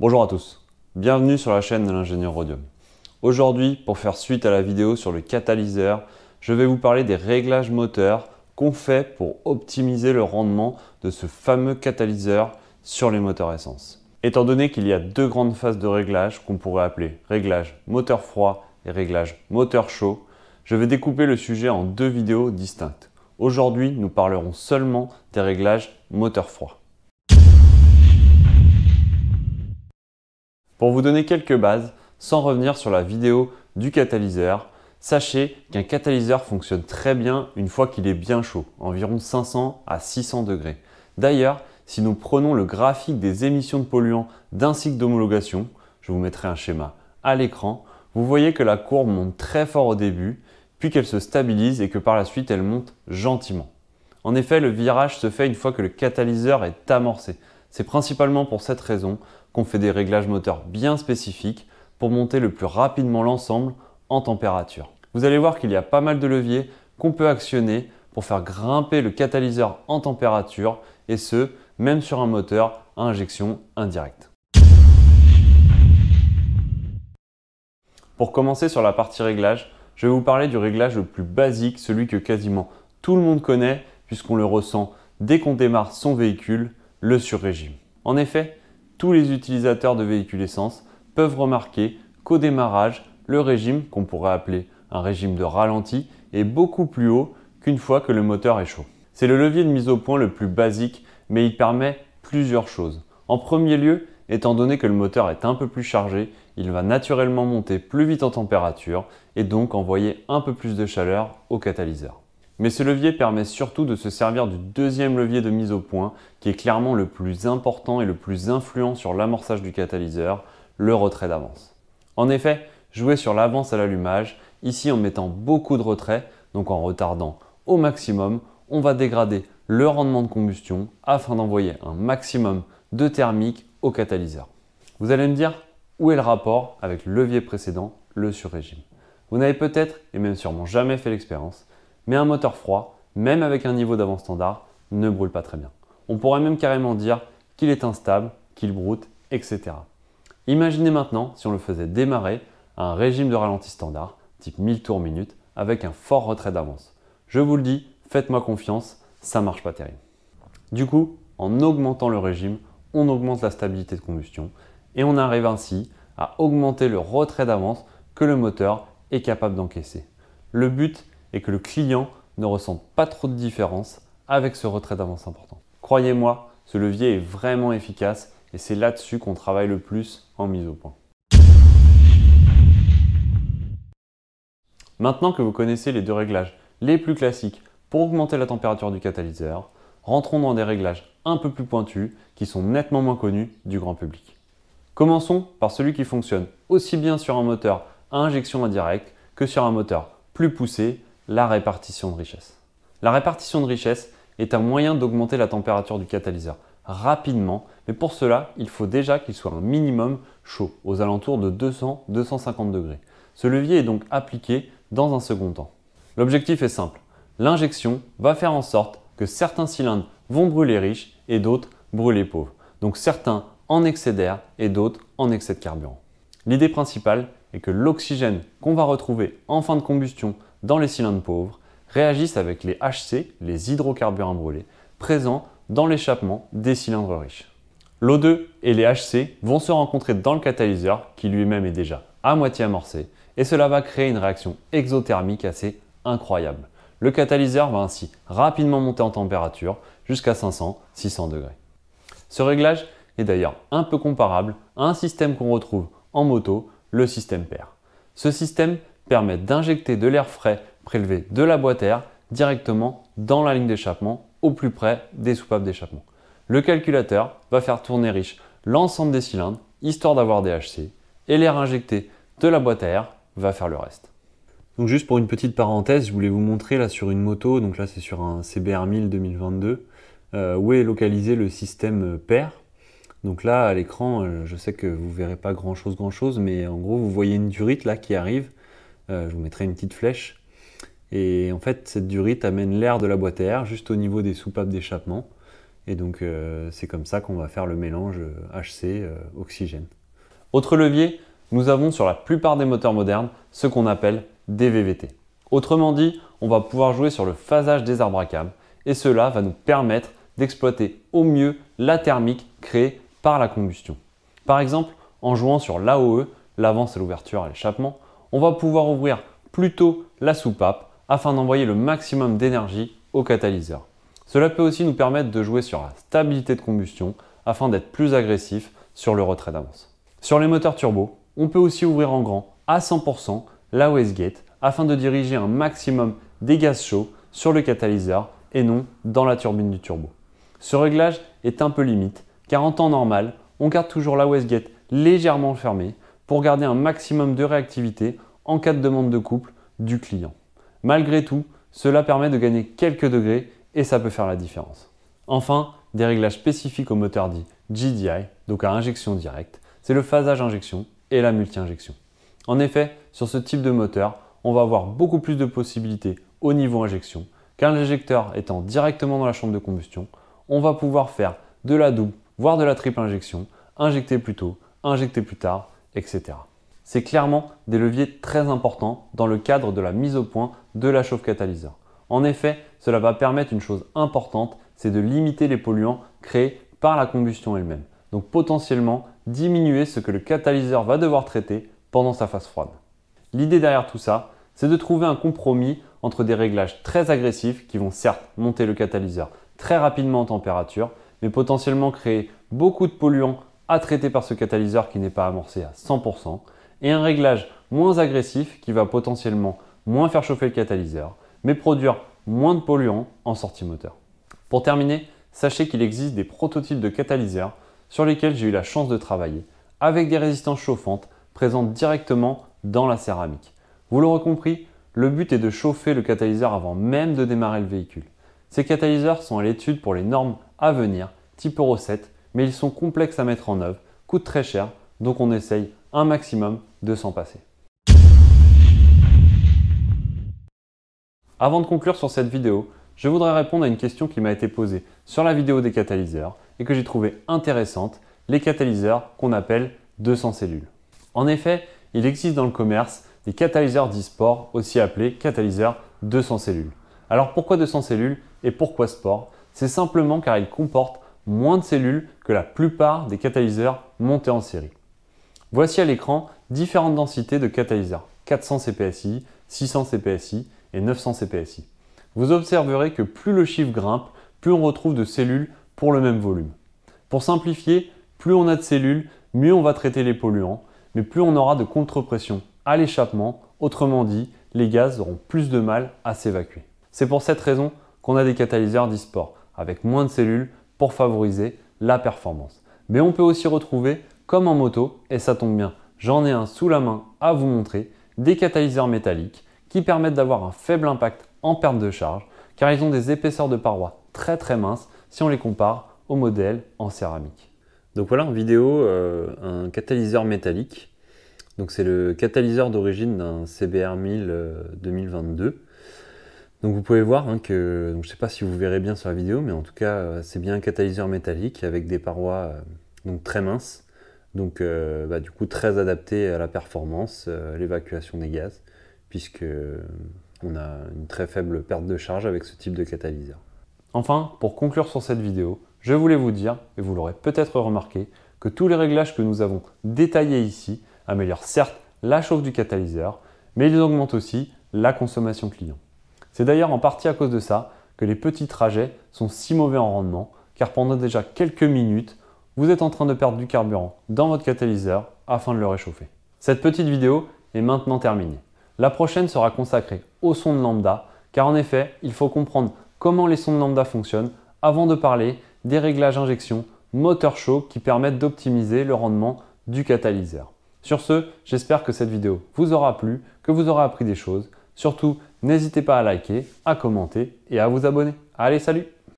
Bonjour à tous, bienvenue sur la chaîne de l'ingénieur Rhodium. Aujourd'hui, pour faire suite à la vidéo sur le catalyseur, je vais vous parler des réglages moteurs qu'on fait pour optimiser le rendement de ce fameux catalyseur sur les moteurs essence. Étant donné qu'il y a deux grandes phases de réglage qu'on pourrait appeler réglage moteur froid et réglage moteur chaud, je vais découper le sujet en deux vidéos distinctes. Aujourd'hui, nous parlerons seulement des réglages moteur froid. Pour vous donner quelques bases, sans revenir sur la vidéo du catalyseur, sachez qu'un catalyseur fonctionne très bien une fois qu'il est bien chaud, environ 500 à 600 degrés. D'ailleurs, si nous prenons le graphique des émissions de polluants d'un cycle d'homologation, je vous mettrai un schéma à l'écran, vous voyez que la courbe monte très fort au début, puis qu'elle se stabilise et que par la suite elle monte gentiment. En effet, le virage se fait une fois que le catalyseur est amorcé. C'est principalement pour cette raison qu'on fait des réglages moteurs bien spécifiques pour monter le plus rapidement l'ensemble en température. Vous allez voir qu'il y a pas mal de leviers qu'on peut actionner pour faire grimper le catalyseur en température et ce, même sur un moteur à injection indirecte. Pour commencer sur la partie réglage, je vais vous parler du réglage le plus basique, celui que quasiment tout le monde connaît puisqu'on le ressent dès qu'on démarre son véhicule, le surrégime. En effet, tous les utilisateurs de véhicules essence peuvent remarquer qu'au démarrage, le régime, qu'on pourrait appeler un régime de ralenti, est beaucoup plus haut qu'une fois que le moteur est chaud. C'est le levier de mise au point le plus basique, mais il permet plusieurs choses. En premier lieu, étant donné que le moteur est un peu plus chargé, il va naturellement monter plus vite en température et donc envoyer un peu plus de chaleur au catalyseur. Mais ce levier permet surtout de se servir du deuxième levier de mise au point qui est clairement le plus important et le plus influent sur l'amorçage du catalyseur, le retrait d'avance. En effet, jouer sur l'avance à l'allumage, ici en mettant beaucoup de retrait, donc en retardant au maximum, on va dégrader le rendement de combustion afin d'envoyer un maximum de thermique au catalyseur. Vous allez me dire, où est le rapport avec le levier précédent, le surrégime? Vous n'avez peut-être, et même sûrement jamais fait l'expérience, mais un moteur froid, même avec un niveau d'avance standard, ne brûle pas très bien. On pourrait même carrément dire qu'il est instable, qu'il broute, etc. Imaginez maintenant si on le faisait démarrer à un régime de ralenti standard, type 1000 tours minute, avec un fort retrait d'avance. Je vous le dis, faites-moi confiance, ça ne marche pas terrible. Du coup, en augmentant le régime, on augmente la stabilité de combustion et on arrive ainsi à augmenter le retrait d'avance que le moteur est capable d'encaisser. Le but est que le client ne ressente pas trop de différence avec ce retrait d'avance important. Croyez-moi, ce levier est vraiment efficace et c'est là-dessus qu'on travaille le plus en mise au point. Maintenant que vous connaissez les deux réglages les plus classiques pour augmenter la température du catalyseur, rentrons dans des réglages un peu plus pointus qui sont nettement moins connus du grand public. Commençons par celui qui fonctionne aussi bien sur un moteur à injection indirecte que sur un moteur plus poussé, la répartition de richesse. La répartition de richesse est un moyen d'augmenter la température du catalyseur rapidement, mais pour cela, il faut déjà qu'il soit un minimum chaud, aux alentours de 200-250 degrés. Ce levier est donc appliqué dans un second temps. L'objectif est simple, l'injection va faire en sorte que certains cylindres vont brûler riche et d'autres brûler pauvre. Donc certains en excès d'air et d'autres en excès de carburant. L'idée principale est que l'oxygène qu'on va retrouver en fin de combustion dans les cylindres pauvres réagissent avec les HC, les hydrocarbures brûlés, présents dans l'échappement des cylindres riches. L'O2 et les HC vont se rencontrer dans le catalyseur qui lui-même est déjà à moitié amorcé et cela va créer une réaction exothermique assez incroyable. Le catalyseur va ainsi rapidement monter en température jusqu'à 500-600 degrés. Ce réglage est d'ailleurs un peu comparable à un système qu'on retrouve en moto, le système PAIR. Ce système permet d'injecter de l'air frais prélevé de la boîte à air directement dans la ligne d'échappement au plus près des soupapes d'échappement. Le calculateur va faire tourner riche l'ensemble des cylindres histoire d'avoir des HC et l'air injecté de la boîte à air va faire le reste. Donc juste pour une petite parenthèse, je voulais vous montrer là sur une moto, donc là c'est sur un CBR 1000 2022, où est localisé le système PAIR. Donc là à l'écran, je sais que vous ne verrez pas grand chose, mais en gros vous voyez une durite là qui arrive, je vous mettrai une petite flèche. Et en fait cette durite amène l'air de la boîte à air juste au niveau des soupapes d'échappement. Et donc c'est comme ça qu'on va faire le mélange HC oxygène. Autre levier, nous avons sur la plupart des moteurs modernes ce qu'on appelle des VVT. Autrement dit, on va pouvoir jouer sur le phasage des arbres à câbles et cela va nous permettre d'exploiter au mieux la thermique créée par la combustion. Par exemple, en jouant sur l'AOE, l'avance à l'ouverture à l'échappement, on va pouvoir ouvrir plutôt la soupape afin d'envoyer le maximum d'énergie au catalyseur. Cela peut aussi nous permettre de jouer sur la stabilité de combustion afin d'être plus agressif sur le retrait d'avance. Sur les moteurs turbo, on peut aussi ouvrir en grand à 100% la wastegate afin de diriger un maximum des gaz chauds sur le catalyseur et non dans la turbine du turbo. Ce réglage est un peu limite car en temps normal, on garde toujours la wastegate légèrement fermée pour garder un maximum de réactivité en cas de demande de couple du client. Malgré tout, cela permet de gagner quelques degrés et ça peut faire la différence. Enfin, des réglages spécifiques au moteur dit GDI, donc à injection directe, c'est le phasage injection et la multi-injection. En effet, sur ce type de moteur, on va avoir beaucoup plus de possibilités au niveau injection, car l'injecteur étant directement dans la chambre de combustion, on va pouvoir faire de la double, voire de la triple injection, injecter plus tôt, injecter plus tard, etc. C'est clairement des leviers très importants dans le cadre de la mise au point de la chauffe catalyseur. En effet, cela va permettre une chose importante, c'est de limiter les polluants créés par la combustion elle-même. Donc potentiellement diminuer ce que le catalyseur va devoir traiter pendant sa phase froide. L'idée derrière tout ça, c'est de trouver un compromis entre des réglages très agressifs qui vont certes monter le catalyseur très rapidement en température, mais potentiellement créer beaucoup de polluants à traiter par ce catalyseur qui n'est pas amorcé à 100%, et un réglage moins agressif qui va potentiellement moins faire chauffer le catalyseur, mais produire moins de polluants en sortie moteur. Pour terminer, sachez qu'il existe des prototypes de catalyseurs sur lesquels j'ai eu la chance de travailler, avec des résistances chauffantes présentes directement dans la céramique. Vous l'aurez compris, le but est de chauffer le catalyseur avant même de démarrer le véhicule. Ces catalyseurs sont à l'étude pour les normes à venir, type Euro 7, mais ils sont complexes à mettre en œuvre, coûtent très cher, donc on essaye un maximum de s'en passer. Avant de conclure sur cette vidéo, je voudrais répondre à une question qui m'a été posée sur la vidéo des catalyseurs et que j'ai trouvé intéressante, les catalyseurs qu'on appelle 200 cellules. En effet, il existe dans le commerce des catalyseurs dits sport, aussi appelés catalyseurs 200 cellules. Alors pourquoi 200 cellules et pourquoi sport? C'est simplement car ils comportent moins de cellules que la plupart des catalyseurs montés en série. Voici à l'écran différentes densités de catalyseurs, 400 CPSI, 600 CPSI et 900 CPSI. Vous observerez que plus le chiffre grimpe, plus on retrouve de cellules pour le même volume. Pour simplifier, plus on a de cellules, mieux on va traiter les polluants, mais plus on aura de contre-pression à l'échappement, autrement dit, les gaz auront plus de mal à s'évacuer. C'est pour cette raison qu'on a des catalyseurs dits sport, avec moins de cellules pour favoriser la performance. Mais on peut aussi retrouver, comme en moto, et ça tombe bien, j'en ai un sous la main à vous montrer, des catalyseurs métalliques qui permettent d'avoir un faible impact en perte de charge, car ils ont des épaisseurs de parois très minces si on les compare aux modèles en céramique. Donc voilà en vidéo un catalyseur métallique. Donc c'est le catalyseur d'origine d'un CBR 1000 2022. Donc vous pouvez voir que, je ne sais pas si vous verrez bien sur la vidéo, mais en tout cas c'est bien un catalyseur métallique avec des parois donc très minces, donc du coup très adapté à la performance, l'évacuation des gaz, puisque on a une très faible perte de charge avec ce type de catalyseur. Enfin, pour conclure sur cette vidéo, je voulais vous dire, et vous l'aurez peut-être remarqué, que tous les réglages que nous avons détaillés ici améliorent certes la chauffe du catalyseur, mais ils augmentent aussi la consommation client. C'est d'ailleurs en partie à cause de ça que les petits trajets sont si mauvais en rendement, car pendant déjà quelques minutes, vous êtes en train de perdre du carburant dans votre catalyseur afin de le réchauffer. Cette petite vidéo est maintenant terminée. La prochaine sera consacrée aux sondes lambda, car en effet, il faut comprendre comment les sondes lambda fonctionnent avant de parler des réglages injection moteur chaud qui permettent d'optimiser le rendement du catalyseur. Sur ce, j'espère que cette vidéo vous aura plu, que vous aurez appris des choses. Surtout, n'hésitez pas à liker, à commenter et à vous abonner. Allez, salut!